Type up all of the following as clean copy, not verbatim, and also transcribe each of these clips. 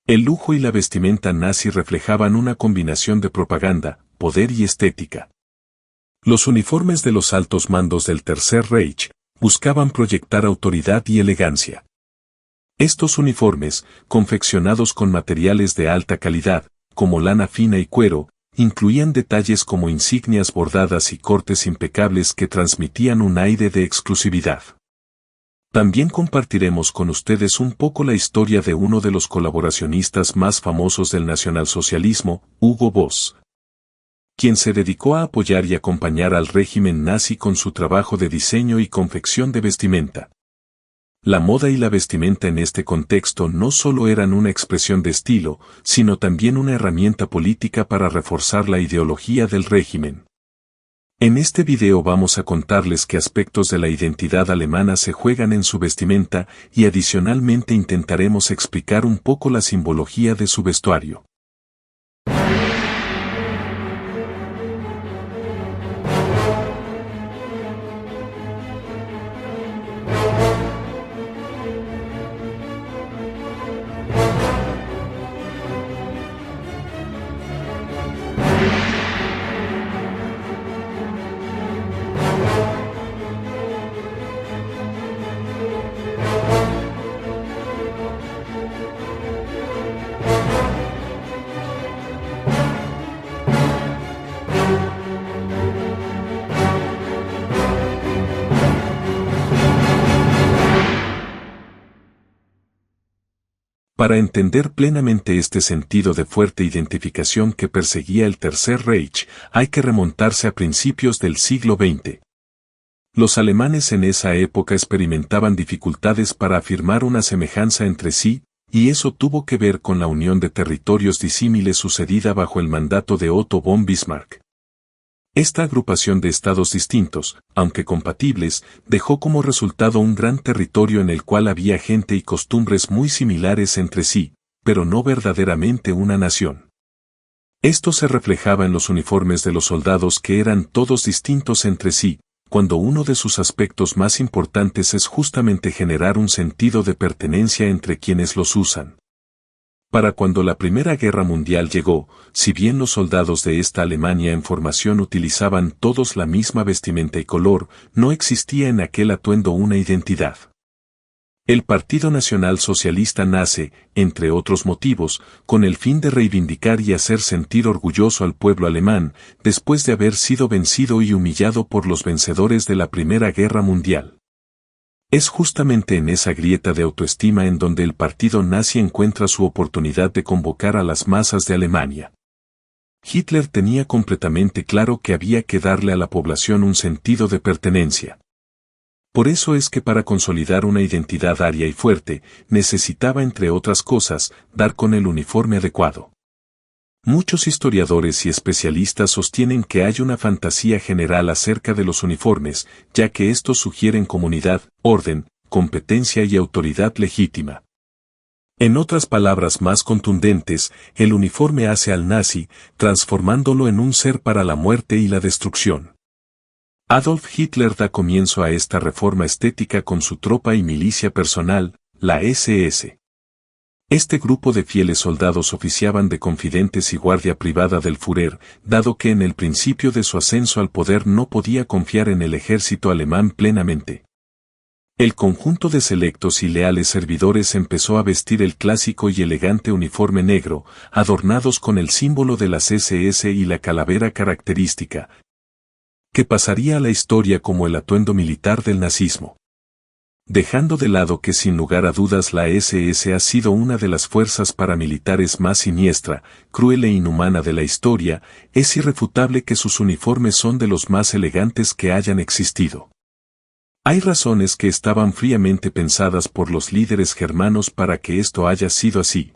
El lujo y la vestimenta nazi reflejaban una combinación de propaganda, poder y estética. Los uniformes de los altos mandos del Tercer Reich buscaban proyectar autoridad y elegancia. Estos uniformes, confeccionados con materiales de alta calidad, como lana fina y cuero, incluían detalles como insignias bordadas y cortes impecables que transmitían un aire de exclusividad. También compartiremos con ustedes un poco la historia de uno de los colaboracionistas más famosos del nacionalsocialismo, Hugo Boss, quien se dedicó a apoyar y acompañar al régimen nazi con su trabajo de diseño y confección de vestimenta. La moda y la vestimenta en este contexto no solo eran una expresión de estilo, sino también una herramienta política para reforzar la ideología del régimen. En este video vamos a contarles qué aspectos de la identidad alemana se juegan en su vestimenta y adicionalmente intentaremos explicar un poco la simbología de su vestuario. Para entender plenamente este sentido de fuerte identificación que perseguía el Tercer Reich, hay que remontarse a principios del siglo XX. Los alemanes en esa época experimentaban dificultades para afirmar una semejanza entre sí, y eso tuvo que ver con la unión de territorios disímiles sucedida bajo el mandato de Otto von Bismarck. Esta agrupación de estados distintos, aunque compatibles, dejó como resultado un gran territorio en el cual había gente y costumbres muy similares entre sí, pero no verdaderamente una nación. Esto se reflejaba en los uniformes de los soldados que eran todos distintos entre sí, cuando uno de sus aspectos más importantes es justamente generar un sentido de pertenencia entre quienes los usan. Para cuando la Primera Guerra Mundial llegó, si bien los soldados de esta Alemania en formación utilizaban todos la misma vestimenta y color, no existía en aquel atuendo una identidad. El Partido Nacional Socialista nace, entre otros motivos, con el fin de reivindicar y hacer sentir orgulloso al pueblo alemán, después de haber sido vencido y humillado por los vencedores de la Primera Guerra Mundial. Es justamente en esa grieta de autoestima en donde el partido nazi encuentra su oportunidad de convocar a las masas de Alemania. Hitler tenía completamente claro que había que darle a la población un sentido de pertenencia. Por eso es que para consolidar una identidad aria y fuerte, necesitaba entre otras cosas, dar con el uniforme adecuado. Muchos historiadores y especialistas sostienen que hay una fantasía general acerca de los uniformes, ya que estos sugieren comunidad, orden, competencia y autoridad legítima. En otras palabras más contundentes, el uniforme hace al nazi, transformándolo en un ser para la muerte y la destrucción. Adolf Hitler da comienzo a esta reforma estética con su tropa y milicia personal, la SS. Este grupo de fieles soldados oficiaban de confidentes y guardia privada del Führer, dado que en el principio de su ascenso al poder no podía confiar en el ejército alemán plenamente. El conjunto de selectos y leales servidores empezó a vestir el clásico y elegante uniforme negro, adornados con el símbolo de las SS y la calavera característica, que pasaría a la historia como el atuendo militar del nazismo. Dejando de lado que sin lugar a dudas la SS ha sido una de las fuerzas paramilitares más siniestra, cruel e inhumana de la historia, es irrefutable que sus uniformes son de los más elegantes que hayan existido. Hay razones que estaban fríamente pensadas por los líderes germanos para que esto haya sido así.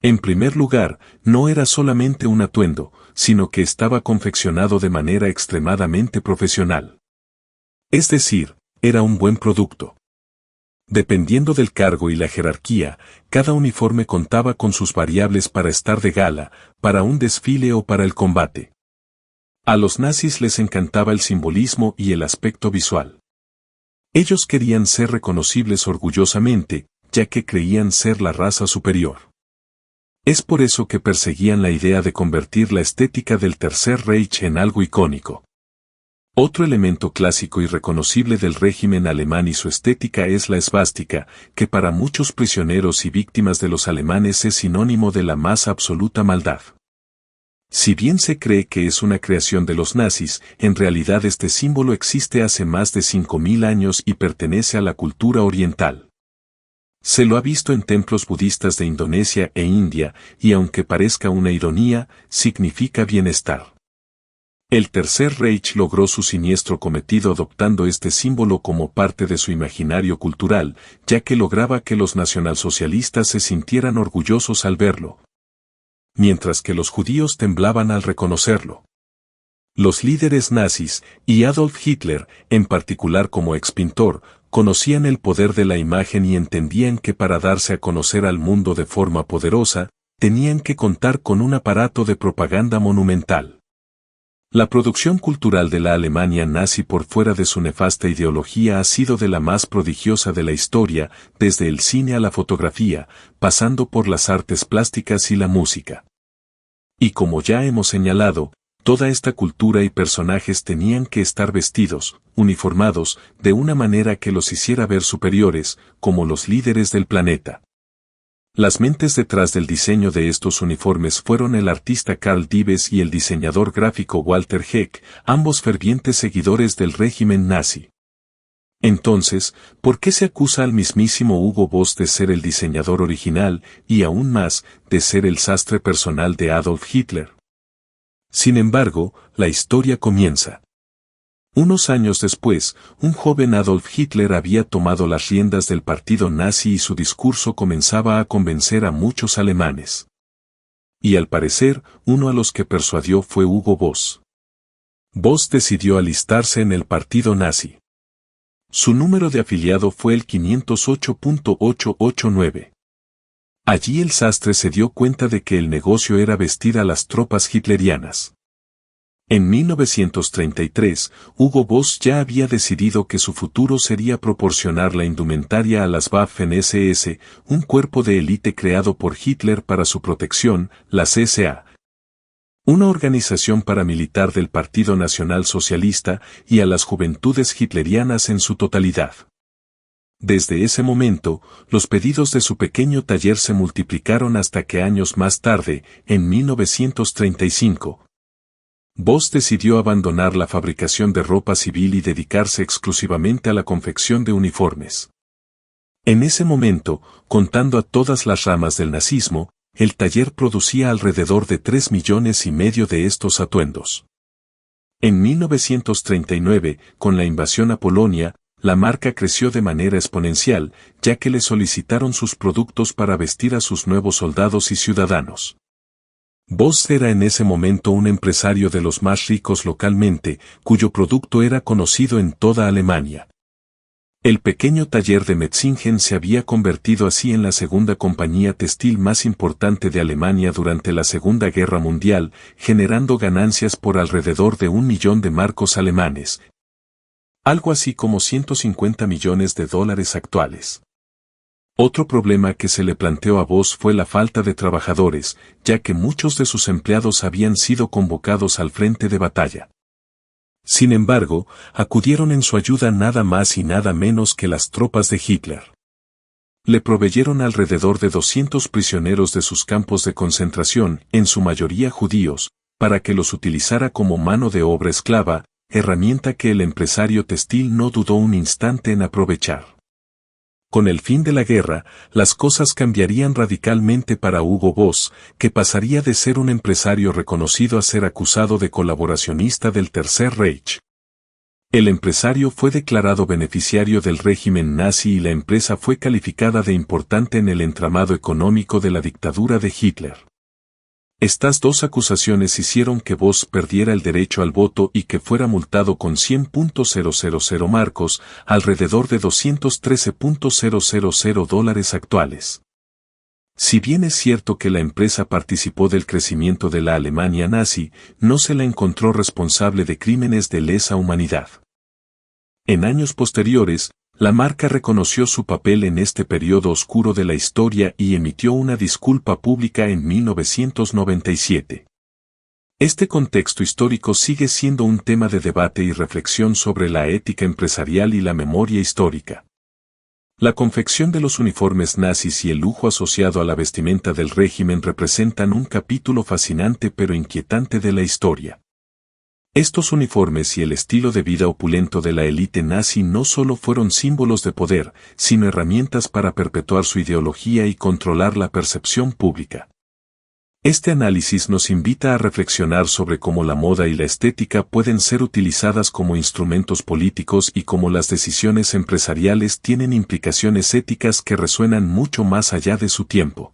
En primer lugar, no era solamente un atuendo, sino que estaba confeccionado de manera extremadamente profesional. Es decir, era un buen producto. Dependiendo del cargo y la jerarquía, cada uniforme contaba con sus variables para estar de gala, para un desfile o para el combate. A los nazis les encantaba el simbolismo y el aspecto visual. Ellos querían ser reconocibles orgullosamente, ya que creían ser la raza superior. Es por eso que perseguían la idea de convertir la estética del Tercer Reich en algo icónico. Otro elemento clásico y reconocible del régimen alemán y su estética es la esvástica, que para muchos prisioneros y víctimas de los alemanes es sinónimo de la más absoluta maldad. Si bien se cree que es una creación de los nazis, en realidad este símbolo existe hace más de 5000 años y pertenece a la cultura oriental. Se lo ha visto en templos budistas de Indonesia e India, y aunque parezca una ironía, significa bienestar. El Tercer Reich logró su siniestro cometido adoptando este símbolo como parte de su imaginario cultural, ya que lograba que los nacionalsocialistas se sintieran orgullosos al verlo, mientras que los judíos temblaban al reconocerlo. Los líderes nazis, y Adolf Hitler, en particular como expintor, conocían el poder de la imagen y entendían que para darse a conocer al mundo de forma poderosa, tenían que contar con un aparato de propaganda monumental. La producción cultural de la Alemania nazi por fuera de su nefasta ideología ha sido de la más prodigiosa de la historia, desde el cine a la fotografía, pasando por las artes plásticas y la música. Y como ya hemos señalado, toda esta cultura y personajes tenían que estar vestidos, uniformados, de una manera que los hiciera ver superiores, como los líderes del planeta. Las mentes detrás del diseño de estos uniformes fueron el artista Karl Dives y el diseñador gráfico Walter Heck, ambos fervientes seguidores del régimen nazi. Entonces, ¿por qué se acusa al mismísimo Hugo Boss de ser el diseñador original y aún más, de ser el sastre personal de Adolf Hitler? Sin embargo, la historia comienza. Unos años después, un joven Adolf Hitler había tomado las riendas del partido nazi y su discurso comenzaba a convencer a muchos alemanes. Y al parecer, uno a los que persuadió fue Hugo Boss. Boss decidió alistarse en el partido nazi. Su número de afiliado fue el 508.889. Allí el sastre se dio cuenta de que el negocio era vestir a las tropas hitlerianas. En 1933, Hugo Boss ya había decidido que su futuro sería proporcionar la indumentaria a las Waffen-SS, un cuerpo de élite creado por Hitler para su protección, las SA, una organización paramilitar del Partido Nacional Socialista, y a las juventudes hitlerianas en su totalidad. Desde ese momento, los pedidos de su pequeño taller se multiplicaron hasta que años más tarde, en 1935, Boss decidió abandonar la fabricación de ropa civil y dedicarse exclusivamente a la confección de uniformes. En ese momento, contando a todas las ramas del nazismo, el taller producía alrededor de 3,5 millones de estos atuendos. En 1939, con la invasión a Polonia, la marca creció de manera exponencial, ya que le solicitaron sus productos para vestir a sus nuevos soldados y ciudadanos. Boss era en ese momento un empresario de los más ricos localmente, cuyo producto era conocido en toda Alemania. El pequeño taller de Metzingen se había convertido así en la segunda compañía textil más importante de Alemania durante la Segunda Guerra Mundial, generando ganancias por alrededor de 1 millón de marcos alemanes, algo así como $150 millones actuales. Otro problema que se le planteó a Boss fue la falta de trabajadores, ya que muchos de sus empleados habían sido convocados al frente de batalla. Sin embargo, acudieron en su ayuda nada más y nada menos que las tropas de Hitler. Le proveyeron alrededor de 200 prisioneros de sus campos de concentración, en su mayoría judíos, para que los utilizara como mano de obra esclava, herramienta que el empresario textil no dudó un instante en aprovechar. Con el fin de la guerra, las cosas cambiarían radicalmente para Hugo Boss, que pasaría de ser un empresario reconocido a ser acusado de colaboracionista del Tercer Reich. El empresario fue declarado beneficiario del régimen nazi y la empresa fue calificada de importante en el entramado económico de la dictadura de Hitler. Estas dos acusaciones hicieron que Boss perdiera el derecho al voto y que fuera multado con 100.000 marcos, alrededor de $213.000 actuales. Si bien es cierto que la empresa participó del crecimiento de la Alemania nazi, no se la encontró responsable de crímenes de lesa humanidad. En años posteriores, La marca reconoció su papel en este periodo oscuro de la historia y emitió una disculpa pública en 1997. Este contexto histórico sigue siendo un tema de debate y reflexión sobre la ética empresarial y la memoria histórica. La confección de los uniformes nazis y el lujo asociado a la vestimenta del régimen representan un capítulo fascinante pero inquietante de la historia. Estos uniformes y el estilo de vida opulento de la élite nazi no solo fueron símbolos de poder, sino herramientas para perpetuar su ideología y controlar la percepción pública. Este análisis nos invita a reflexionar sobre cómo la moda y la estética pueden ser utilizadas como instrumentos políticos y cómo las decisiones empresariales tienen implicaciones éticas que resuenan mucho más allá de su tiempo.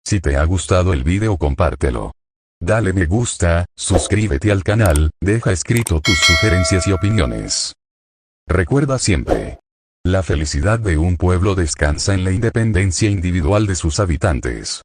Si te ha gustado el video, compártelo. Dale me gusta, suscríbete al canal, deja escrito tus sugerencias y opiniones. Recuerda siempre: la felicidad de un pueblo descansa en la independencia individual de sus habitantes.